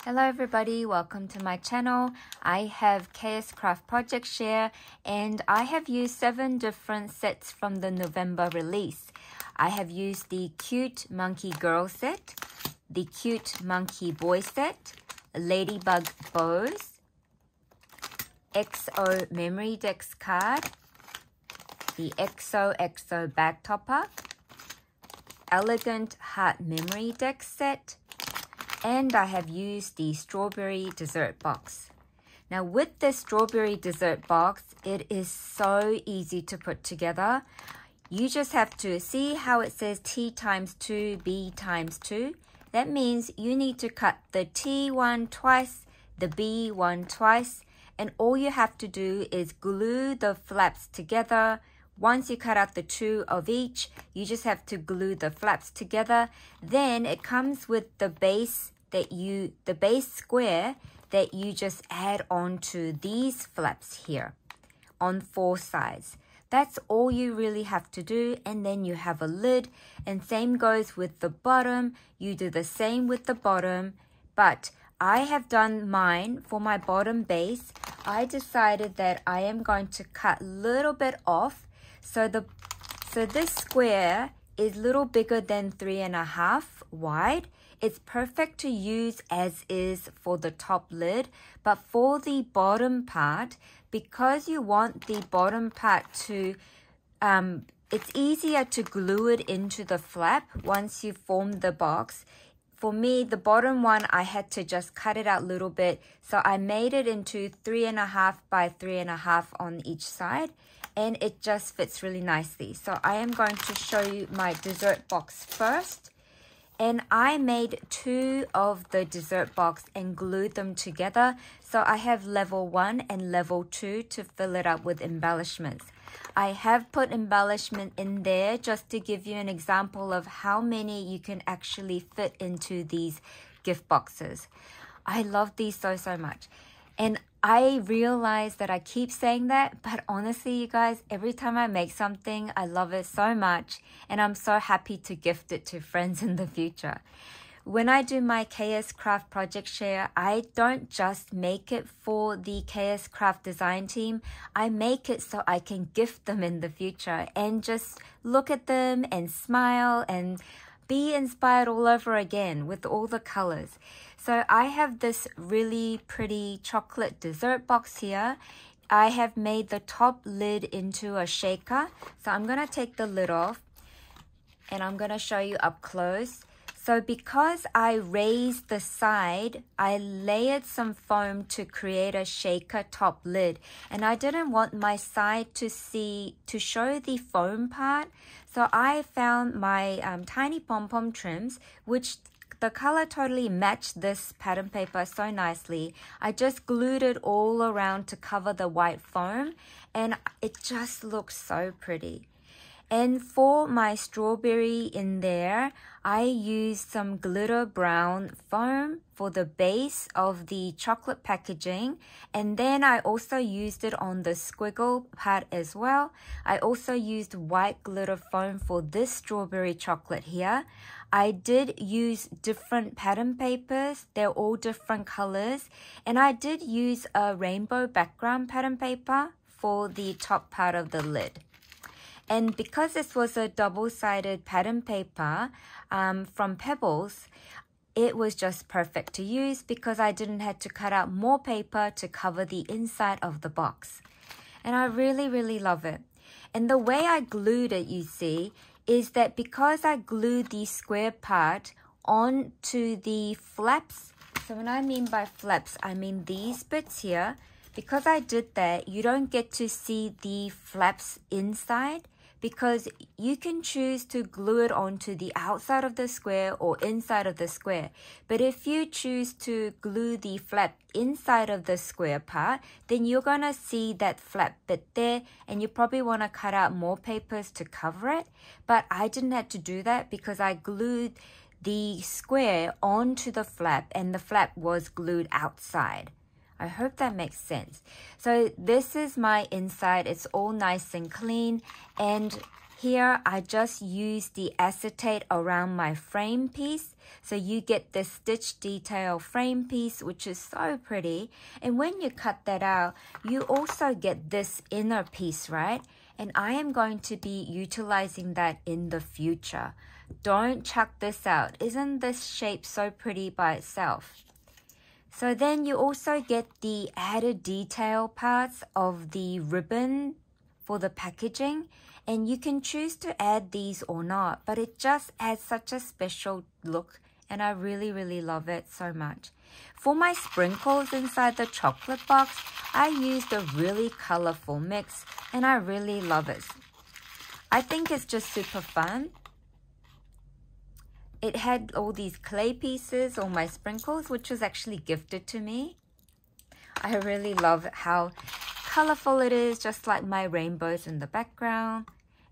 Hello everybody, welcome to my channel. I have KSCRAFT Project Share and I have used 7 different sets from the November release. I have used the Cute Monkey Girl set, the Cute Monkey Boy set, Ladybug bows, XO memorydex card, the XO bag topper, Elegant Heart memorydex set, and I have used the strawberry dessert box. Now with this strawberry dessert box, it is so easy to put together. You just have to see how it says T times 2, B times 2. That means you need to cut the T one twice, the B one twice, and all you have to do is glue the flaps together. Once you cut out the 2 of each, you just have to glue the flaps together. Then it comes with the base square that you just add on to these flaps here on 4 sides. That's all you really have to do, and then you have a lid, and same goes with the bottom. You do the same with the bottom, but I have done mine for my bottom base. I decided that I am going to cut a little bit off. So this square is a little bigger than 3.5 wide. It's perfect to use as is for the top lid, but for the bottom part, because you want the bottom part to, it's easier to glue it into the flap once you form the box. For me, the bottom one, I had to just cut it out a little bit. So I made it into 3.5 by 3.5 on each side, and it just fits really nicely. So I am going to show you my dessert box first. And I made 2 of the dessert box and glued them together. So I have level 1 and level 2 to fill it up with embellishments. I have put embellishment in there just to give you an example of how many you can actually fit into these gift boxes. I love these so much. And I realize that I keep saying that, but honestly, you guys, every time I make something, I love it so much, and I'm so happy to gift it to friends in the future. When I do my KSCRAFT Project Share, I don't just make it for the KSCRAFT design team. I make it so I can gift them in the future and just look at them and smile and be inspired all over again with all the colors. So I have this really pretty chocolate dessert box here. I have made the top lid into a shaker. So I'm going to take the lid off and I'm going to show you up close. So because I raised the side, I layered some foam to create a shaker top lid. And I didn't want my side to show the foam part. So I found my tiny pom-pom trims, which the color totally matched this pattern paper so nicely. I just glued it all around to cover the white foam, and it just looks so pretty. And for my strawberry in there, I used some glitter brown foam for the base of the chocolate packaging. And then I also used it on the squiggle part as well. I also used white glitter foam for this strawberry chocolate here. I did use different pattern papers. They're all different colors. And I did use a rainbow background pattern paper for the top part of the lid. And because this was a double-sided pattern paper from Pebbles, it was just perfect to use because I didn't have to cut out more paper to cover the inside of the box. And I really love it. And the way I glued it, you see, is that because I glued the square part onto the flaps. So when I mean by flaps, I mean these bits here. Because I did that, you don't get to see the flaps inside, because you can choose to glue it onto the outside of the square or inside of the square. But if you choose to glue the flap inside of the square part, then you're gonna see that flap bit there, and you probably wanna cut out more papers to cover it. But I didn't have to do that because I glued the square onto the flap and the flap was glued outside. I hope that makes sense. So this is my inside. It's all nice and clean. And Here, I just use the acetate around my frame piece. So you get this stitch detail frame piece, which is so pretty. And when you cut that out, you also get this inner piece, right? And I am going to be utilizing that in the future. Don't chuck this out. Isn't this shape so pretty by itself? So then you also get the added detail parts of the ribbon for the packaging. And you can choose to add these or not, but it just adds such a special look, and I really, really love it so much. For my sprinkles inside the chocolate box, I used a really colorful mix, and I really love it. I think it's just super fun. It had all these clay pieces, all my sprinkles, which was actually gifted to me. I really love how colorful it is, just like my rainbows in the background.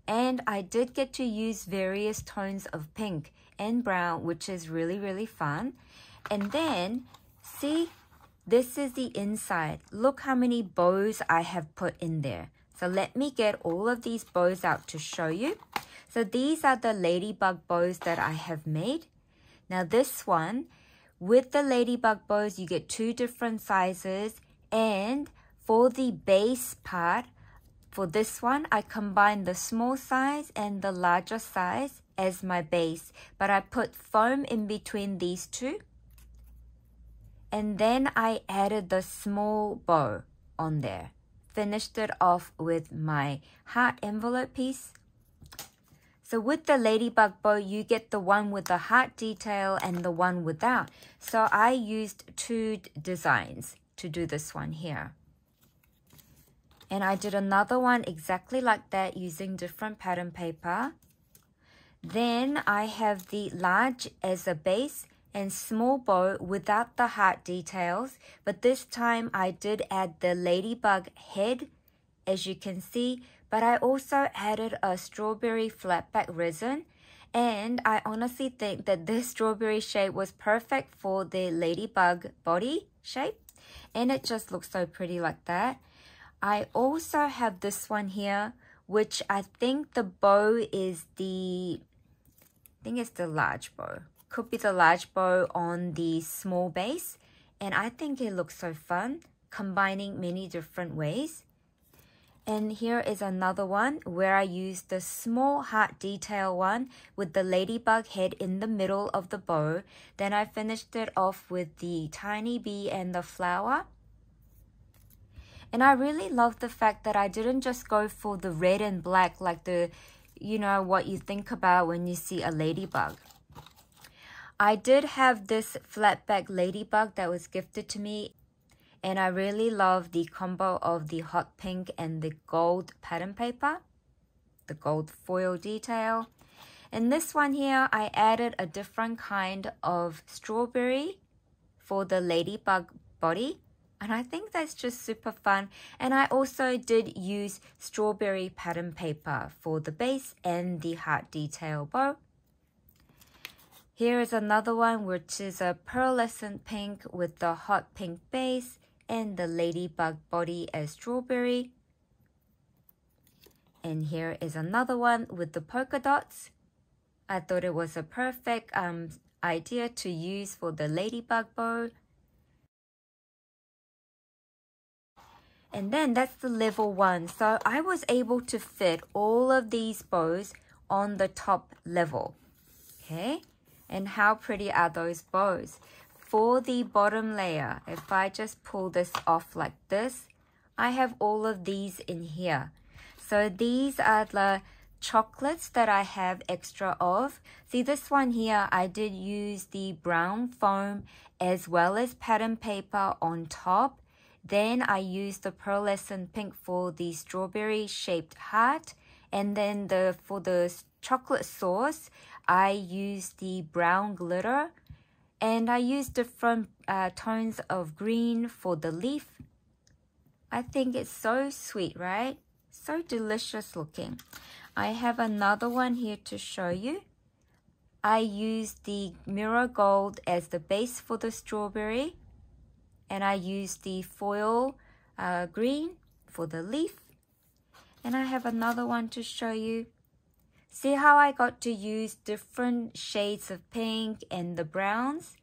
And I did get to use various tones of pink and brown, which is really, really fun. And then, see, this is the inside. Look how many bows I have put in there. So let me get all of these bows out to show you. So these are the ladybug bows that I have made. Now this one, with the ladybug bows, you get 2 different sizes. And for the base part, for this one, I combined the small size and the larger size as my base. But I put foam in between these two. And then I added the small bow on there. Finished it off with my heart envelope piece. So with the ladybug bow, you get the one with the heart detail and the one without. So I used 2 designs to do this one here. And I did another one exactly like that using different pattern paper. Then I have the large as a base and small bow without the heart details. But this time I did add the ladybug head, as you can see. But I also added a strawberry flatback resin. And I honestly think that this strawberry shape was perfect for the ladybug body shape. And it just looks so pretty like that. I also have this one here, which I think the bow is it's the large bow. Could be the large bow on the small base. And I think it looks so fun, combining many different ways. And here is another one where I used the small heart detail one with the ladybug head in the middle of the bow. Then I finished it off with the tiny bee and the flower. And I really love the fact that I didn't just go for the red and black like what you think about when you see a ladybug. I did have this flatback ladybug that was gifted to me. And I really love the combo of the hot pink and the gold pattern paper. The gold foil detail. And this one here, I added a different kind of strawberry for the ladybug body. And I think that's just super fun. And I also did use strawberry pattern paper for the base and the heart detail bow. Here is another one, which is a pearlescent pink with the hot pink base and the ladybug body as strawberry. And here is another one with the polka dots. I thought it was a perfect idea to use for the ladybug bow. And then that's the level 1. So I was able to fit all of these bows on the top level. Okay, and how pretty are those bows? For the bottom layer, if I just pull this off like this, I have all of these in here. So these are the chocolates that I have extra of. See, this one here, I did use the brown foam as well as pattern paper on top. Then I used the pearlescent pink for the strawberry shaped heart. And then for the chocolate sauce, I used the brown glitter. And I used different tones of green for the leaf. I think it's so sweet, right? So delicious looking. I have another one here to show you. I used the mirror gold as the base for the strawberry. And I used the foil green for the leaf. And I have another one to show you. See how I got to use different shades of pink and the browns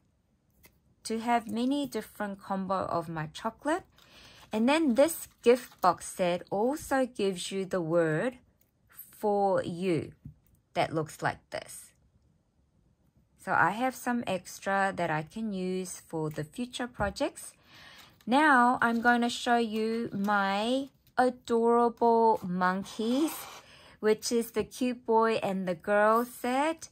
to have many different combo of my chocolate. And then this gift box set also gives you the word for you that looks like this. So I have some extra that I can use for the future projects. Now I'm going to show you my adorable monkeys, which is the cute boy and the girl set.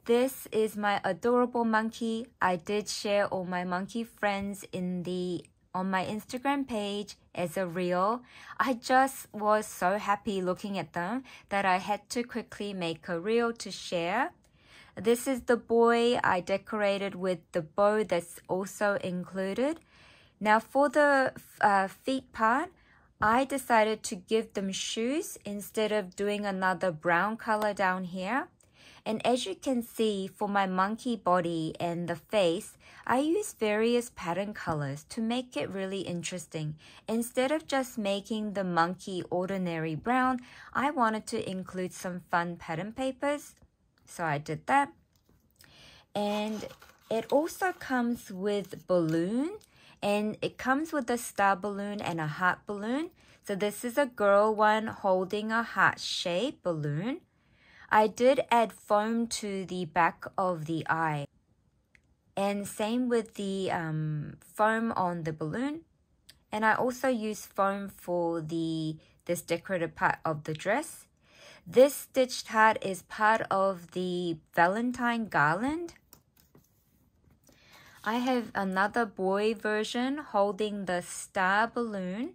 This is my adorable monkey. I did share all my monkey friends on my Instagram page as a reel. I just was so happy looking at them that I had to quickly make a reel to share. This is the boy I decorated with the bow that's also included. Now for the feet part, I decided to give them shoes instead of doing another brown color down here. And as you can see, for my monkey body and the face, I use various pattern colors to make it really interesting. Instead of just making the monkey ordinary brown, I wanted to include some fun pattern papers. So I did that. And it also comes with balloon. And it comes with a star balloon and a heart balloon. So this is a girl one holding a heart-shaped balloon. I did add foam to the back of the eye. And same with the foam on the balloon. And I also use foam for this decorative part of the dress. This stitched heart is part of the Valentine garland. I have another boy version holding the star balloon.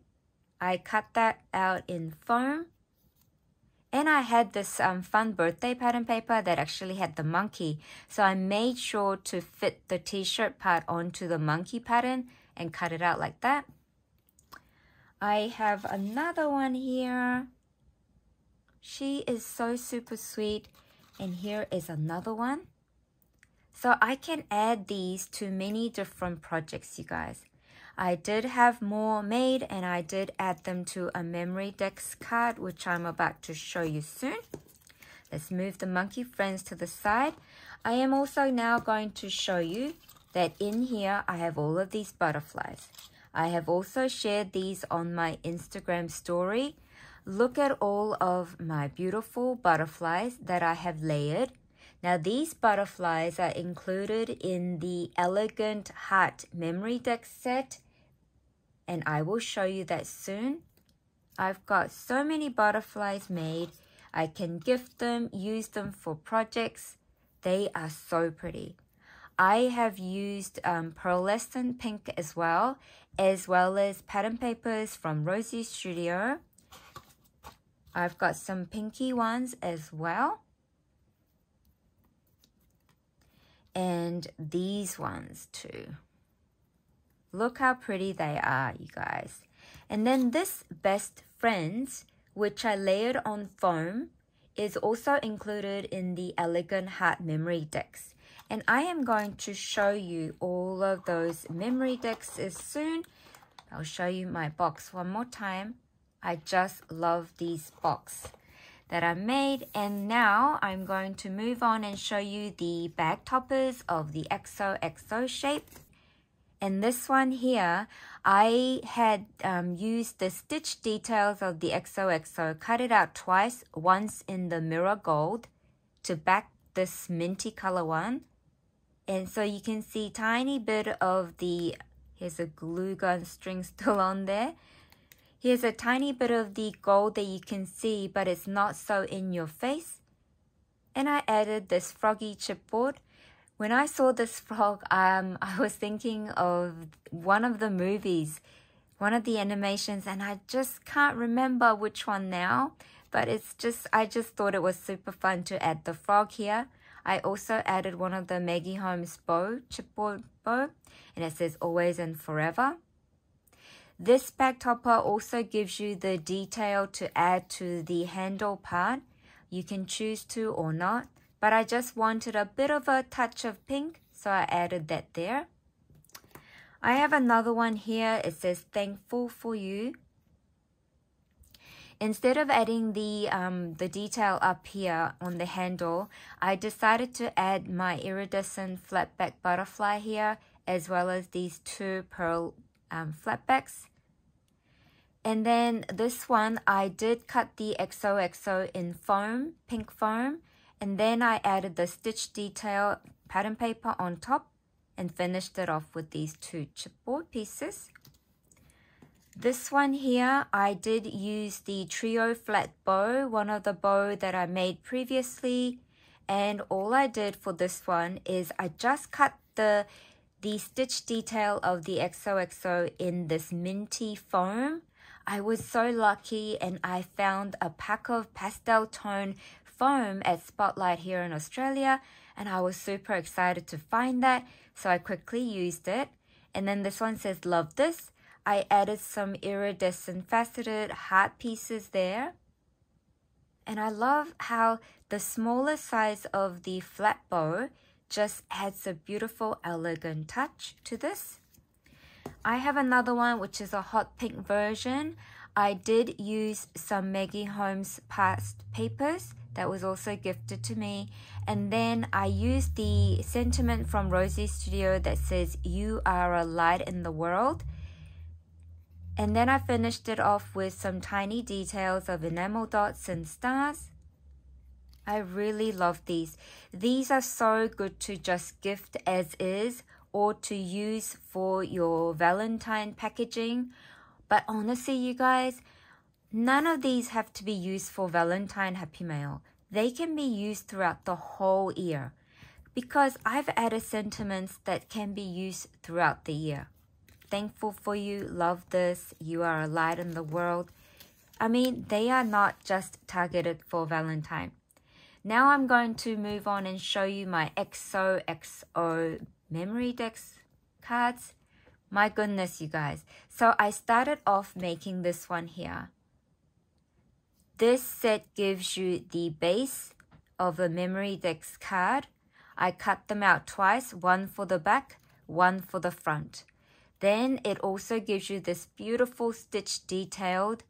I cut that out in foam. And I had this fun birthday pattern paper that actually had the monkey. So I made sure to fit the t-shirt part onto the monkey pattern and cut it out like that. I have another one here. She is so super sweet. And here is another one. So I can add these to many different projects, you guys. I did have more made and I did add them to a memorydex card, which I'm about to show you soon. Let's move the monkey friends to the side. I am also now going to show you that in here I have all of these butterflies. I have also shared these on my Instagram story. Look at all of my beautiful butterflies that I have layered. Now these butterflies are included in the Elegant Heart memorydex set, and I will show you that soon. I've got so many butterflies made. I can gift them, use them for projects. They are so pretty. I have used pearlescent pink as well as pattern papers from Rosie Studio. I've got some pinky ones as well. And these ones too. Look how pretty they are, you guys. And then this Best Friends, which I layered on foam, is also included in the Elegant Heart memorydex. And I am going to show you all of those memorydex soon. I'll show you my box one more time. I just love these boxes that I made. And now I'm going to move on and show you the bag toppers of the XOXO shape. And this one here, I had used the stitch details of the XOXO, cut it out twice, once in the mirror gold to back this minty color one. And so you can see tiny bit of here's a glue gun string still on there. Here's a tiny bit of the gold that you can see, but it's not so in your face. And I added this froggy chipboard. When I saw this frog, I was thinking of one of the movies, one of the animations, and I just can't remember which one now. But I just thought it was super fun to add the frog here. I also added one of the Maggie Holmes chipboard bow, and it says always and forever. This bag topper also gives you the detail to add to the handle part. You can choose to or not, but I just wanted a bit of a touch of pink, so I added that there. I have another one here. It says thankful for you. Instead of adding the detail up here on the handle, I decided to add my iridescent flatback butterfly here, as well as these two pearl flatbacks. And then this one, I did cut the XOXO in foam, pink foam, and then I added the stitch detail pattern paper on top and finished it off with these two chipboard pieces. This one here, I did use the trio flat bow, one of the bow that I made previously, and all I did for this one is I just cut the stitch detail of the XOXO in this minty foam. I was so lucky and I found a pack of pastel tone foam at Spotlight here in Australia, and I was super excited to find that, so I quickly used it. And then this one says love this. I added some iridescent faceted heart pieces there. And I love how the smaller size of the flat bow just adds a beautiful elegant touch to this. I have another one which is a hot pink version. I did use some Maggie Holmes past papers that was also gifted to me. And then I used the sentiment from Rosie Studio that says, "You are a light in the world." And then I finished it off with some tiny details of enamel dots and stars. I really love these. These are so good to just gift as is or to use for your Valentine packaging. But honestly, you guys, none of these have to be used for Valentine Happy Mail. They can be used throughout the whole year because I've added sentiments that can be used throughout the year. Thankful for you, love this, you are a light in the world. I mean, they are not just targeted for Valentine. Now I'm going to move on and show you my XOXO memorydex cards. My goodness, you guys. So I started off making this one here. This set gives you the base of a memorydex card. I cut them out twice, one for the back, one for the front. Then it also gives you this beautiful stitch detailed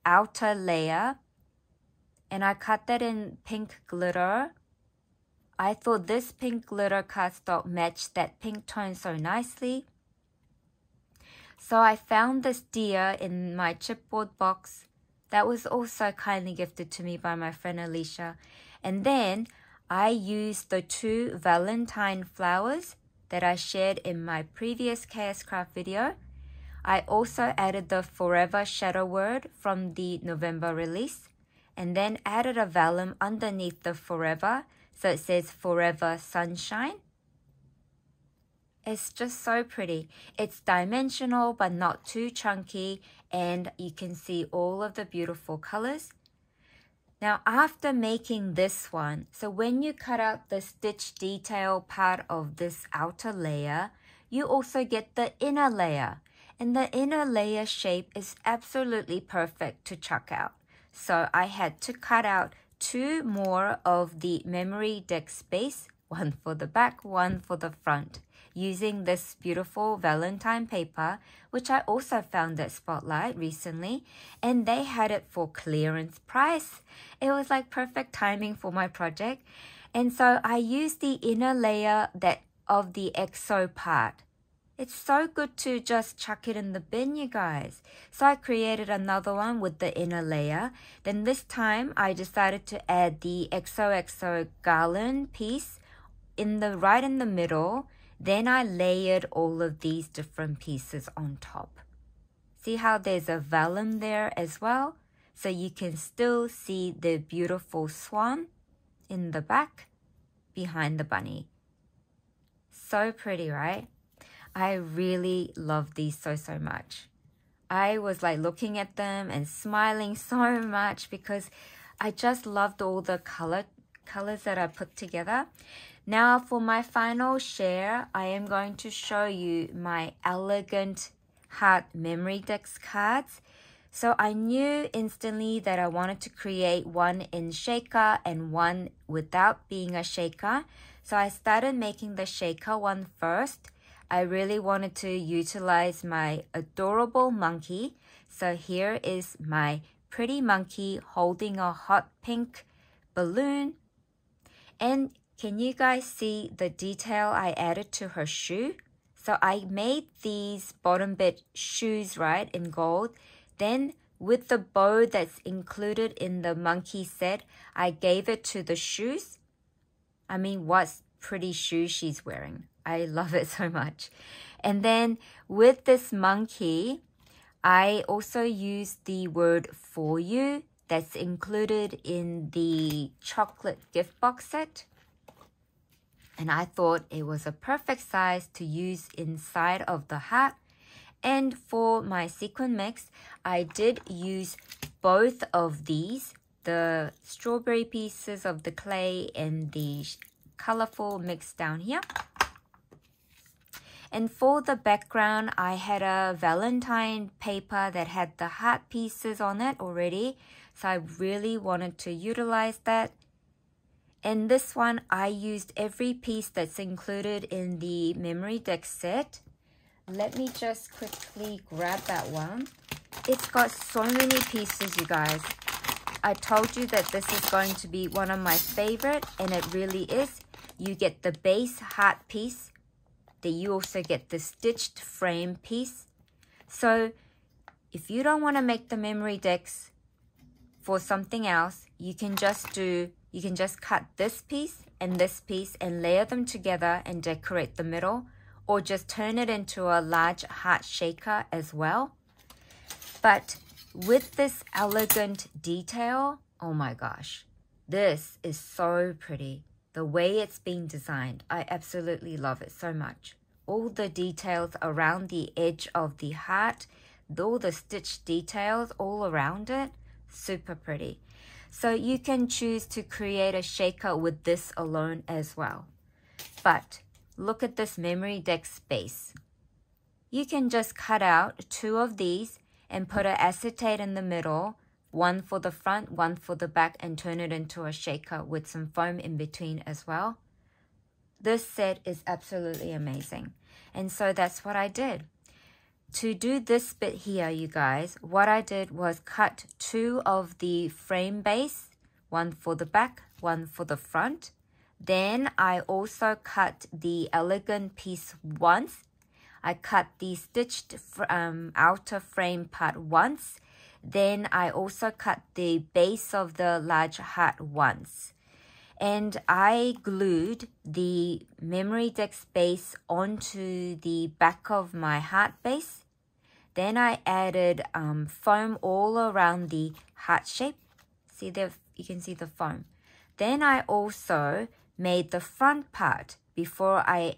outer layer. And I cut that in pink glitter. I thought this pink glitter cardstock matched that pink tone so nicely. So I found this deer in my chipboard box that was also kindly gifted to me by my friend Alicia. And then I used the two Valentine flowers that I shared in my previous KSCRAFT video. I also added the Forever shadow word from the November release and then added a vellum underneath the Forever so it says Forever Sunshine. It's just so pretty. It's dimensional but not too chunky and you can see all of the beautiful colors. Now after making this one, so when you cut out the stitch detail part of this outer layer, you also get the inner layer. And the inner layer shape is absolutely perfect to chuck out. So I had to cut out two more of the memorydex base, one for the back, one for the front, using this beautiful Valentine paper, which I also found at Spotlight recently, and they had it for clearance price. It was like perfect timing for my project. And so I used the inner layer of the XO part. It's so good to just chuck it in the bin, you guys. So I created another one with the inner layer. Then this time I decided to add the XOXO garland piece right in the middle. Then I layered all of these different pieces on top. See how there's a vellum there as well? So you can still see the beautiful swan in the back behind the bunny. So pretty, right? I really love these so much. I was like looking at them and smiling so much because I just loved all the colors that I put together. Now for my final share, I am going to show you my elegant heart memorydex cards. So I knew instantly that I wanted to create one in shaker and one without being a shaker. So I started making the shaker one first. I really wanted to utilize my adorable monkey. So here is my pretty monkey holding a hot pink balloon. And can you guys see the detail I added to her shoe? So I made these bottom bit shoes, right, in gold. Then with the bow that's included in the monkey set, I gave it to the shoes. I mean, what pretty shoes she's wearing. I love it so much. And then with this monkey, I also used the word for you that's included in the chocolate gift box set. And I thought it was a perfect size to use inside of the hat. And for my sequin mix, I did use both of these, the strawberry pieces of the clay and the colorful mix down here. And for the background, I had a Valentine paper that had the heart pieces on it already. So I really wanted to utilize that. And this one, I used every piece that's included in the memorydex set. Let me just quickly grab that one. It's got so many pieces, you guys. I told you that this is going to be one of my favorite, and it really is. You get the base heart piece. Then you also get the stitched frame piece. So if you don't want to make the memorydex for something else, you can just cut this piece and layer them together and decorate the middle, or just turn it into a large heart shaker as well. But with this elegant detail, oh my gosh, this is so pretty. The way it's been designed, I absolutely love it so much. All the details around the edge of the heart, all the stitch details all around it, super pretty. So you can choose to create a shaker with this alone as well. But look at this memorydex base. You can just cut out 2 of these and put an acetate in the middle, one for the front, one for the back, and turn it into a shaker with some foam in between as well. This set is absolutely amazing. And so that's what I did. To do this bit here, you guys, what I did was cut 2 of the frame base, one for the back, one for the front. Then I also cut the elegant piece once. I cut the stitched outer frame part once. Then I also cut the base of the large heart once. And I glued the memorydex base onto the back of my heart base. Then I added foam all around the heart shape. See there, you can see the foam. Then I also made the front part before I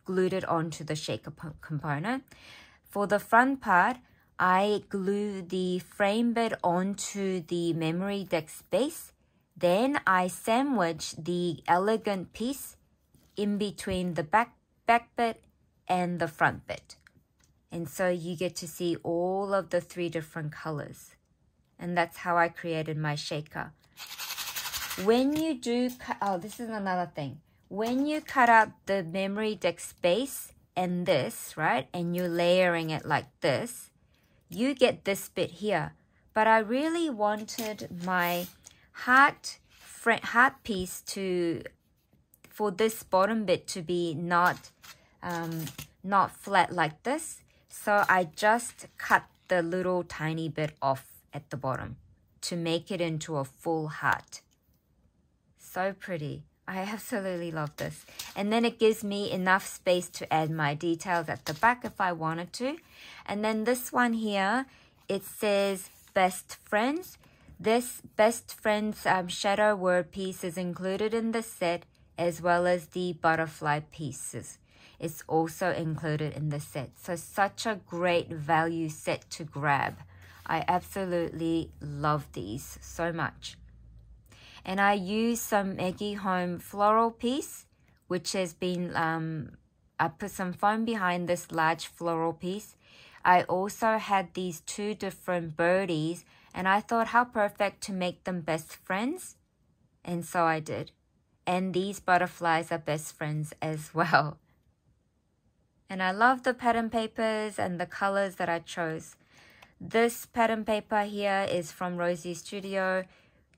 glued it onto the shaker component. For the front part, I glued the frame bit onto the memorydex base. Then I sandwiched the elegant piece in between the back bit and the front bit. And so you get to see all of the 3 different colors. And that's how I created my shaker. When you do cut, oh, this is another thing. When you cut out the memorydex base and this, right, and you're layering it like this, you get this bit here. But I really wanted my heart piece for this bottom bit to be not flat like this. So I just cut the little tiny bit off at the bottom to make it into a full heart. So pretty. I absolutely love this. And then it gives me enough space to add my details at the back if I wanted to. And then this one here, it says Best Friends. This Best Friends shadow word piece is included in the set, as well as the butterfly pieces. It's also included in the set. So such a great value set to grab. I absolutely love these so much. And I used some Eggy Home floral piece, which has been, I put some foam behind this large floral piece. I also had these 2 different birdies, and I thought how perfect to make them best friends. And so I did. And these butterflies are best friends as well. And I love the pattern papers and the colors that I chose. This pattern paper here is from Rosie Studio,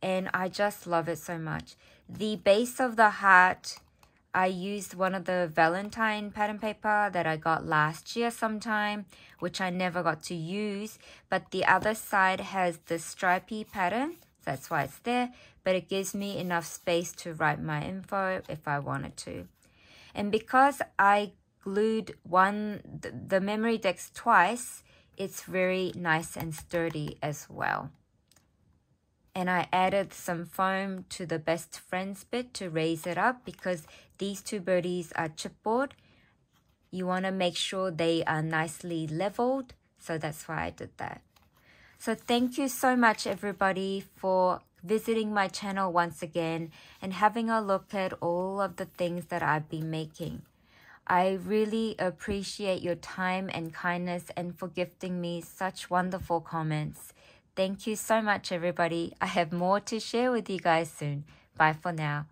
and I just love it so much. The base of the heart, I used one of the Valentine pattern paper that I got last year sometime, which I never got to use. But the other side has the stripy pattern, so that's why it's there. But it gives me enough space to write my info if I wanted to. And because I glued the memorydex twice, it's very nice and sturdy as well. And I added some foam to the best friends bit to raise it up because these two birdies are chipboard. You want to make sure they are nicely leveled, so that's why I did that. So thank you so much everybody for visiting my channel once again and having a look at all of the things that I've been making. I really appreciate your time and kindness and for gifting me such wonderful comments. Thank you so much, everybody. I have more to share with you guys soon. Bye for now.